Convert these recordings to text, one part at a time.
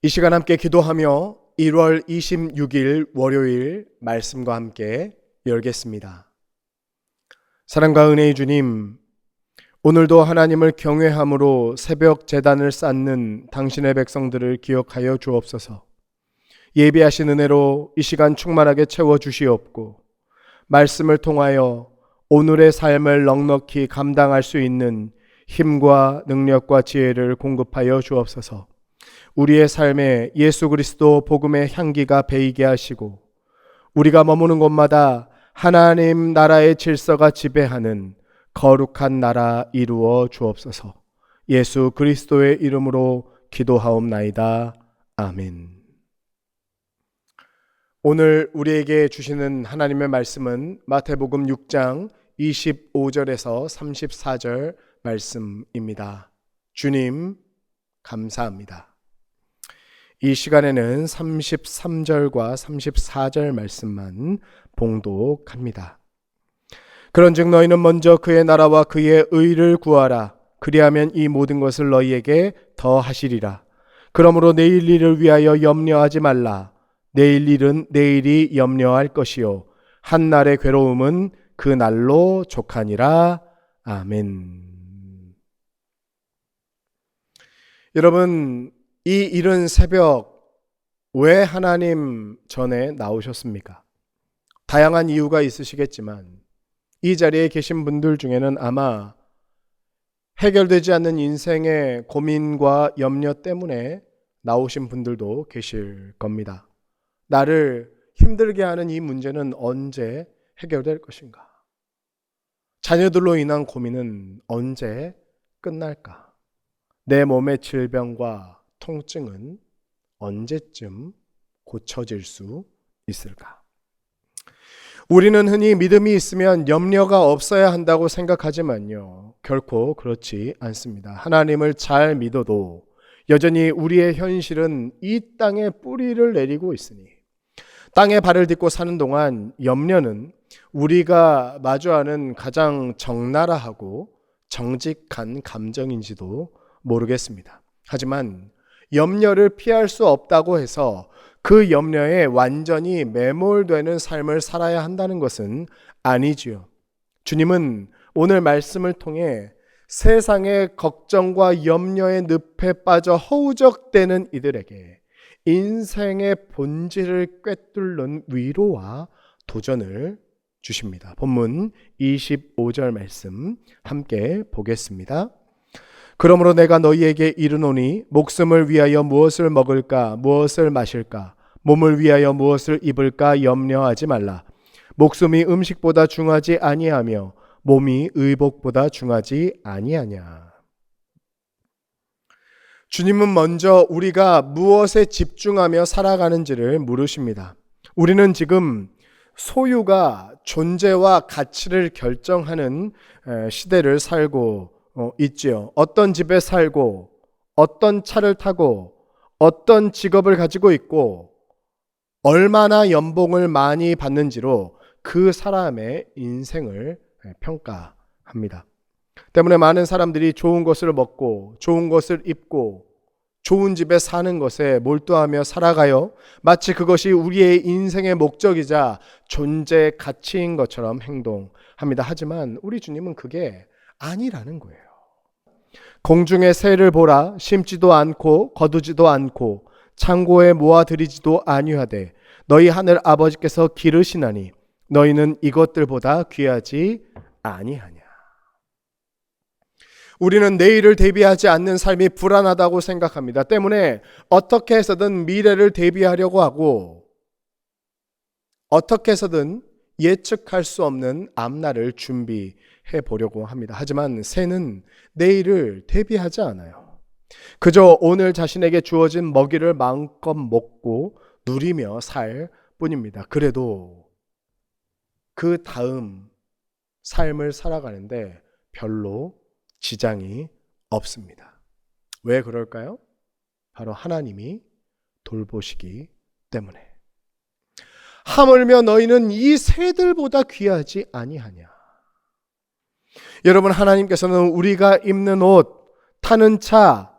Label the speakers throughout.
Speaker 1: 이 시간 함께 기도하며 1월 26일 월요일 말씀과 함께 열겠습니다. 사랑과 은혜의 주님, 오늘도 하나님을 경외함으로 새벽 제단을 쌓는 당신의 백성들을 기억하여 주옵소서. 예비하신 은혜로 이 시간 충만하게 채워주시옵고, 말씀을 통하여 오늘의 삶을 넉넉히 감당할 수 있는 힘과 능력과 지혜를 공급하여 주옵소서. 우리의 삶에 예수 그리스도 복음의 향기가 배이게 하시고, 우리가 머무는 곳마다 하나님 나라의 질서가 지배하는 거룩한 나라 이루어 주옵소서. 예수 그리스도의 이름으로 기도하옵나이다. 아멘. 오늘 우리에게 주시는 하나님의 말씀은 마태복음 6장 25절에서 34절 말씀입니다. 주님, 감사합니다. 이 시간에는 33절과 34절 말씀만 봉독합니다. 그런즉 너희는 먼저 그의 나라와 그의 의를 구하라. 그리하면 이 모든 것을 너희에게 더하시리라. 그러므로 내일 일을 위하여 염려하지 말라. 내일 일은 내일이 염려할 것이요 한 날의 괴로움은 그 날로 족하니라. 아멘. 여러분, 이 이른 새벽 왜 하나님 전에 나오셨습니까? 다양한 이유가 있으시겠지만 이 자리에 계신 분들 중에는 아마 해결되지 않는 인생의 고민과 염려 때문에 나오신 분들도 계실 겁니다. 나를 힘들게 하는 이 문제는 언제 해결될 것인가? 자녀들로 인한 고민은 언제 끝날까? 내 몸의 질병과 통증은 언제쯤 고쳐질 수 있을까? 우리는 흔히 믿음이 있으면 염려가 없어야 한다고 생각하지만요, 결코 그렇지 않습니다. 하나님을 잘 믿어도 여전히 우리의 현실은 이 땅에 뿌리를 내리고 있으니 땅에 발을 딛고 사는 동안 염려는 우리가 마주하는 가장 적나라하고 정직한 감정인지도 모르겠습니다. 하지만 염려를 피할 수 없다고 해서 그 염려에 완전히 매몰되는 삶을 살아야 한다는 것은 아니지요. 주님은 오늘 말씀을 통해 세상의 걱정과 염려의 늪에 빠져 허우적대는 이들에게 인생의 본질을 꿰뚫는 위로와 도전을 주십니다. 본문 25절 말씀 함께 보겠습니다. 그러므로 내가 너희에게 이르노니 목숨을 위하여 무엇을 먹을까 무엇을 마실까 몸을 위하여 무엇을 입을까 염려하지 말라. 목숨이 음식보다 중하지 아니하며 몸이 의복보다 중하지 아니하냐. 주님은 먼저 우리가 무엇에 집중하며 살아가는지를 물으십니다. 우리는 지금 소유가 존재와 가치를 결정하는 시대를 살고 있지요. 어떤 집에 살고 어떤 차를 타고 어떤 직업을 가지고 있고 얼마나 연봉을 많이 받는지로 그 사람의 인생을 평가합니다. 때문에 많은 사람들이 좋은 것을 먹고 좋은 것을 입고 좋은 집에 사는 것에 몰두하며 살아가요. 마치 그것이 우리의 인생의 목적이자 존재 가치인 것처럼 행동합니다. 하지만 우리 주님은 그게 아니라는 거예요. 공중의 새를 보라. 심지도 않고 거두지도 않고 창고에 모아들이지도 아니하되 너희 하늘 아버지께서 기르시나니 너희는 이것들보다 귀하지 아니하냐. 우리는 내일을 대비하지 않는 삶이 불안하다고 생각합니다. 때문에 어떻게 해서든 미래를 대비하려고 하고 어떻게 해서든 예측할 수 없는 앞날을 준비해 보려고 합니다. 하지만 새는 내일을 대비하지 않아요. 그저 오늘 자신에게 주어진 먹이를 마음껏 먹고 누리며 살 뿐입니다. 그래도 그 다음 삶을 살아가는데 별로 지장이 없습니다. 왜 그럴까요? 바로 하나님이 돌보시기 때문에. 하물며 너희는 이 새들보다 귀하지 아니하냐. 여러분, 하나님께서는 우리가 입는 옷, 타는 차,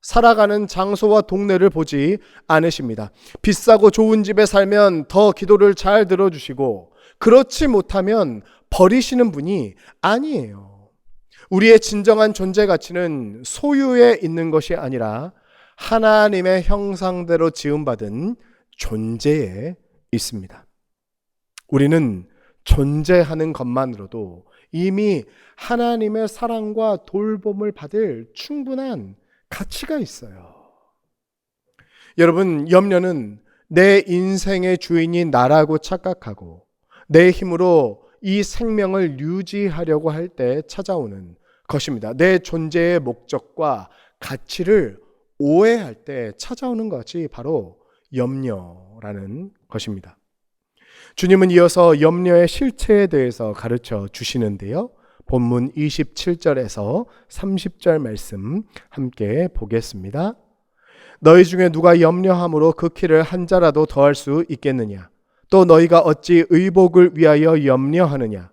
Speaker 1: 살아가는 장소와 동네를 보지 않으십니다. 비싸고 좋은 집에 살면 더 기도를 잘 들어주시고, 그렇지 못하면 버리시는 분이 아니에요. 우리의 진정한 존재 가치는 소유에 있는 것이 아니라 하나님의 형상대로 지음받은 존재에 있습니다. 우리는 존재하는 것만으로도 이미 하나님의 사랑과 돌봄을 받을 충분한 가치가 있어요. 여러분, 염려는 내 인생의 주인이 나라고 착각하고 내 힘으로 이 생명을 유지하려고 할 때 찾아오는 것입니다. 내 존재의 목적과 가치를 오해할 때 찾아오는 것이 바로 염려라는 것입니다. 주님은 이어서 염려의 실체에 대해서 가르쳐 주시는데요. 본문 27절에서 30절 말씀 함께 보겠습니다. 너희 중에 누가 염려함으로 그 키를 한 자라도 더할 수 있겠느냐? 또 너희가 어찌 의복을 위하여 염려하느냐?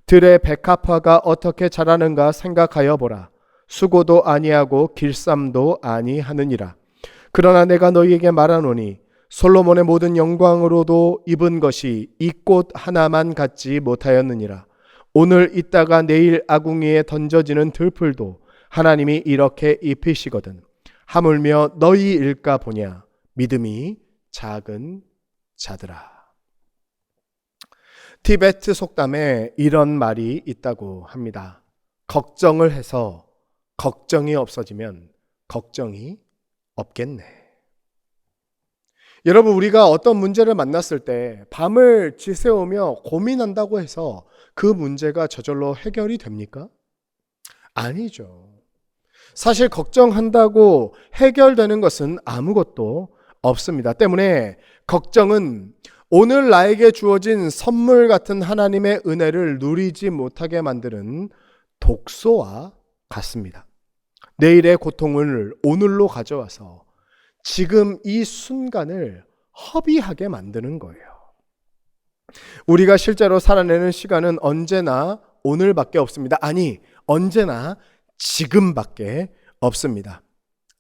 Speaker 1: 들의 백합화가 어떻게 자라는가 생각하여 보라. 수고도 아니하고 길쌈도 아니하느니라. 그러나 내가 너희에게 말하노니 솔로몬의 모든 영광으로도 입은 것이 이 꽃 하나만 갖지 못하였느니라. 오늘 있다가 내일 아궁이에 던져지는 들풀도 하나님이 이렇게 입히시거든. 하물며 너희일까 보냐. 믿음이 작은 자들아. 티베트 속담에 이런 말이 있다고 합니다. 걱정을 해서 걱정이 없어지면 걱정이 없겠네. 여러분, 우리가 어떤 문제를 만났을 때 밤을 지새우며 고민한다고 해서 그 문제가 저절로 해결이 됩니까? 아니죠. 사실 걱정한다고 해결되는 것은 아무것도 없습니다. 때문에 걱정은 오늘 나에게 주어진 선물 같은 하나님의 은혜를 누리지 못하게 만드는 독소와 같습니다. 내일의 고통을 오늘로 가져와서 지금 이 순간을 허비하게 만드는 거예요. 우리가 실제로 살아내는 시간은 언제나 오늘밖에 없습니다. 아니, 언제나 지금밖에 없습니다.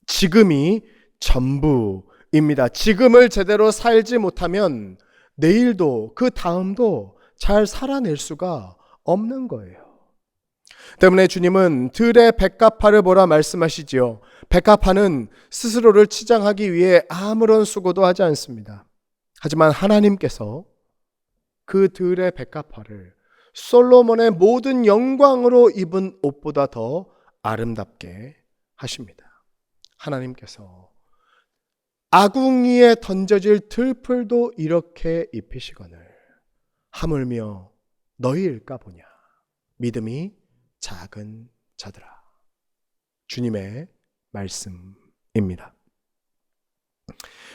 Speaker 1: 지금이 전부입니다. 지금을 제대로 살지 못하면 내일도 그 다음도 잘 살아낼 수가 없는 거예요. 때문에 주님은 들의 백합화를 보라 말씀하시지요. 백합화는 스스로를 치장하기 위해 아무런 수고도 하지 않습니다. 하지만 하나님께서 그 들의 백합화를 솔로몬의 모든 영광으로 입은 옷보다 더 아름답게 하십니다. 하나님께서 아궁이에 던져질 들풀도 이렇게 입히시거늘 하물며 너희일까 보냐. 믿음이 작은 자들아. 주님의 말씀입니다.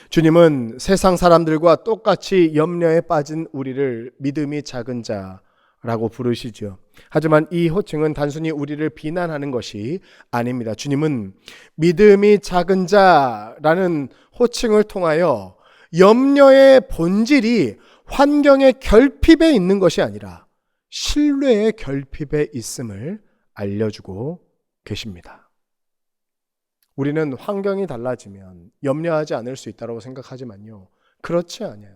Speaker 1: 주님은 세상 사람들과 똑같이 염려에 빠진 우리를 믿음이 작은 자라고 부르시죠. 하지만 이 호칭은 단순히 우리를 비난하는 것이 아닙니다. 주님은 믿음이 작은 자라는 호칭을 통하여 염려의 본질이 환경의 결핍에 있는 것이 아니라 신뢰의 결핍에 있음을 알려주고 계십니다. 우리는 환경이 달라지면 염려하지 않을 수 있다고 생각하지만요, 그렇지 않아요.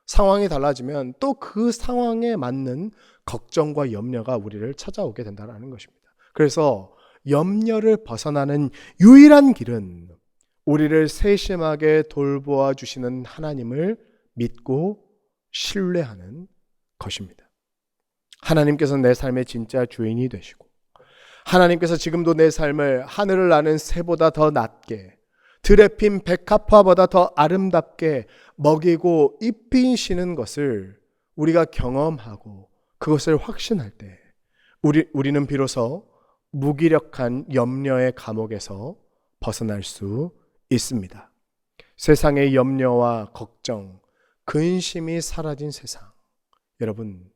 Speaker 1: 상황이 달라지면 또 그 상황에 맞는 걱정과 염려가 우리를 찾아오게 된다는 것입니다. 그래서 염려를 벗어나는 유일한 길은 우리를 세심하게 돌보아 주시는 하나님을 믿고 신뢰하는 것입니다. 하나님께서 내 삶의 진짜 주인이 되시고 하나님께서 지금도 내 삶을 하늘을 나는 새보다 더 낮게, 들에 핀 백합화보다 더 아름답게 먹이고 입히시는 것을 우리가 경험하고 그것을 확신할 때 우리는 비로소 무기력한 염려의 감옥에서 벗어날 수 있습니다. 세상의 염려와 걱정, 근심이 사라진 세상, 여러분,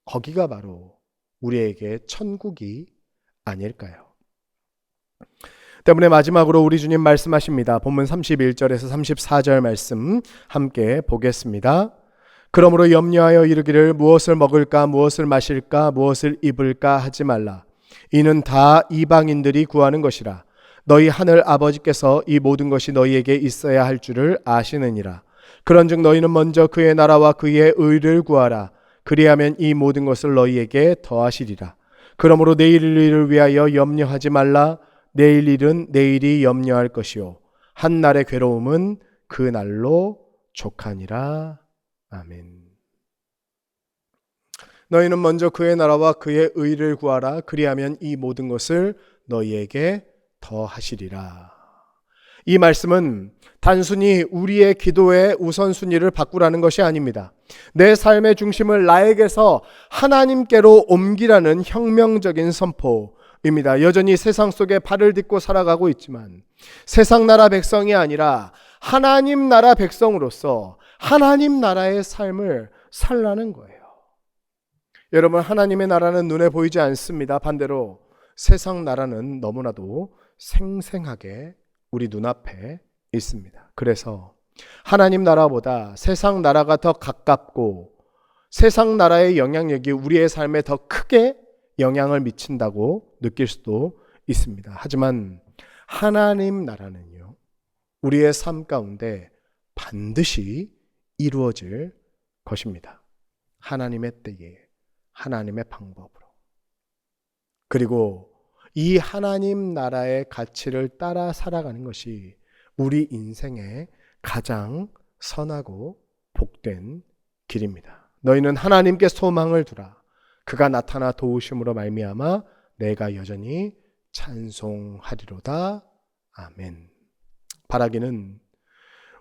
Speaker 1: 거기가 바로 우리에게 천국이 아닐까요? 때문에 마지막으로 우리 주님 말씀하십니다. 본문 31절에서 34절 말씀 함께 보겠습니다. 그러므로 염려하여 이르기를 무엇을 먹을까, 무엇을 마실까, 무엇을 입을까 하지 말라. 이는 다 이방인들이 구하는 것이라. 너희 하늘 아버지께서 이 모든 것이 너희에게 있어야 할 줄을 아시느니라. 그런즉 너희는 먼저 그의 나라와 그의 의를 구하라. 그리하면 이 모든 것을 너희에게 더하시리라. 그러므로 내일 일을 위하여 염려하지 말라. 내일 일은 내일이 염려할 것이요 한 날의 괴로움은 그 날로 족하니라. 아멘. 너희는 먼저 그의 나라와 그의 의를 구하라. 그리하면 이 모든 것을 너희에게 더하시리라. 이 말씀은 단순히 우리의 기도의 우선순위를 바꾸라는 것이 아닙니다. 내 삶의 중심을 나에게서 하나님께로 옮기라는 혁명적인 선포입니다. 여전히 세상 속에 발을 딛고 살아가고 있지만 세상 나라 백성이 아니라 하나님 나라 백성으로서 하나님 나라의 삶을 살라는 거예요. 여러분, 하나님의 나라는 눈에 보이지 않습니다. 반대로 세상 나라는 너무나도 생생하게 우리 눈앞에 있습니다. 그래서 하나님 나라보다 세상 나라가 더 가깝고 세상 나라의 영향력이 우리의 삶에 더 크게 영향을 미친다고 느낄 수도 있습니다. 하지만 하나님 나라는요, 우리의 삶 가운데 반드시 이루어질 것입니다. 하나님의 때에, 하나님의 방법으로. 그리고 이 하나님 나라의 가치를 따라 살아가는 것이 우리 인생의 가장 선하고 복된 길입니다. 너희는 하나님께 소망을 두라. 그가 나타나 도우심으로 말미암아 내가 여전히 찬송하리로다. 아멘. 바라기는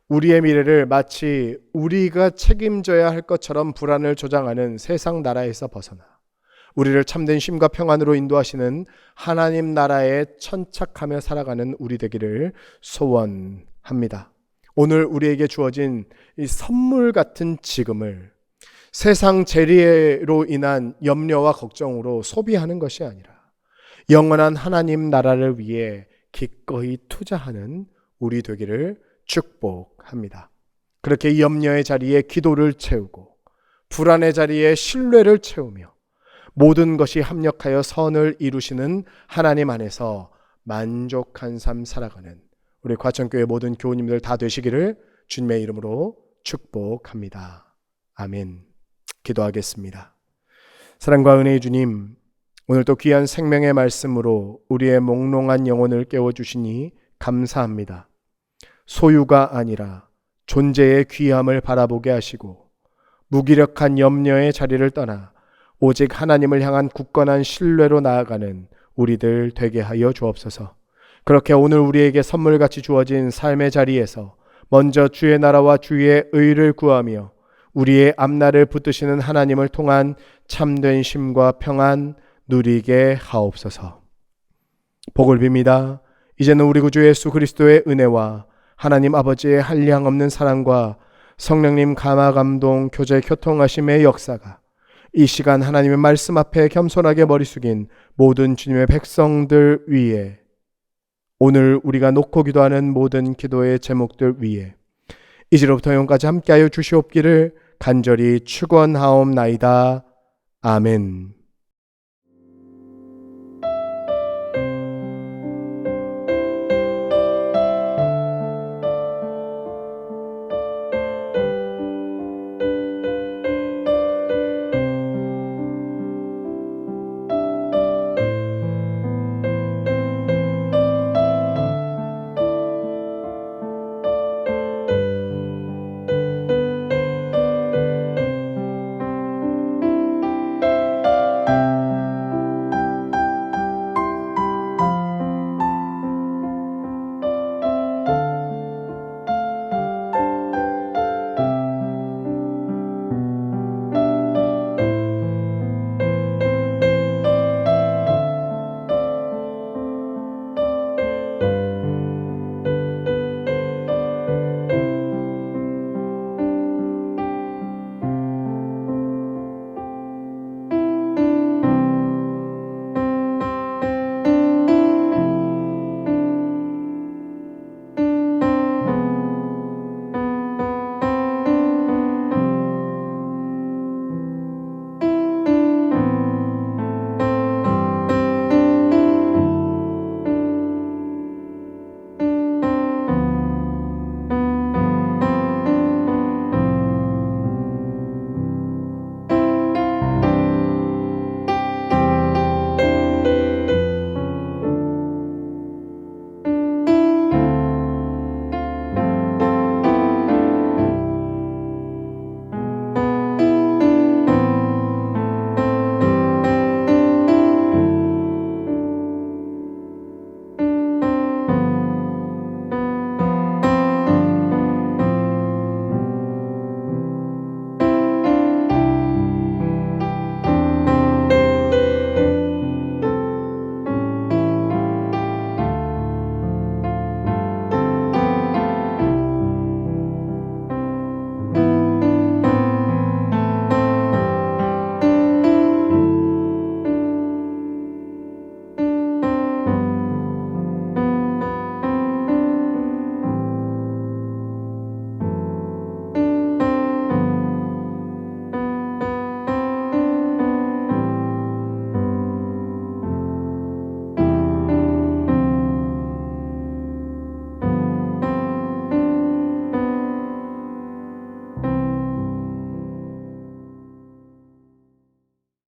Speaker 1: 우리의 미래를 마치 우리가 책임져야 할 것처럼 불안을 조장하는 세상 나라에서 벗어나 우리를 참된 쉼과 평안으로 인도하시는 하나님 나라에 천착하며 살아가는 우리 되기를 소원합니다. 오늘 우리에게 주어진 이 선물 같은 지금을 세상 재리로 인한 염려와 걱정으로 소비하는 것이 아니라 영원한 하나님 나라를 위해 기꺼이 투자하는 우리 되기를 축복합니다. 그렇게 이 염려의 자리에 기도를 채우고 불안의 자리에 신뢰를 채우며 모든 것이 합력하여 선을 이루시는 하나님 안에서 만족한 삶 살아가는 우리 과천교회 모든 교우님들 다 되시기를 주님의 이름으로 축복합니다. 아멘. 기도하겠습니다. 사랑과 은혜의 주님, 오늘 또 귀한 생명의 말씀으로 우리의 몽롱한 영혼을 깨워주시니 감사합니다. 소유가 아니라 존재의 귀함을 바라보게 하시고 무기력한 염려의 자리를 떠나 오직 하나님을 향한 굳건한 신뢰로 나아가는 우리들 되게 하여 주옵소서. 그렇게 오늘 우리에게 선물같이 주어진 삶의 자리에서 먼저 주의 나라와 주의 의를 구하며 우리의 앞날을 붙드시는 하나님을 통한 참된 쉼과 평안 누리게 하옵소서. 복을 빕니다. 이제는 우리 구주 예수 그리스도의 은혜와 하나님 아버지의 한량없는 사랑과 성령님 감화 감동 교제 교통하심의 역사가 이 시간 하나님의 말씀 앞에 겸손하게 머리 숙인 모든 주님의 백성들 위에, 오늘 우리가 놓고 기도하는 모든 기도의 제목들 위에 이제로부터 영원까지 함께하여 주시옵기를 간절히 축원하옵나이다. 아멘.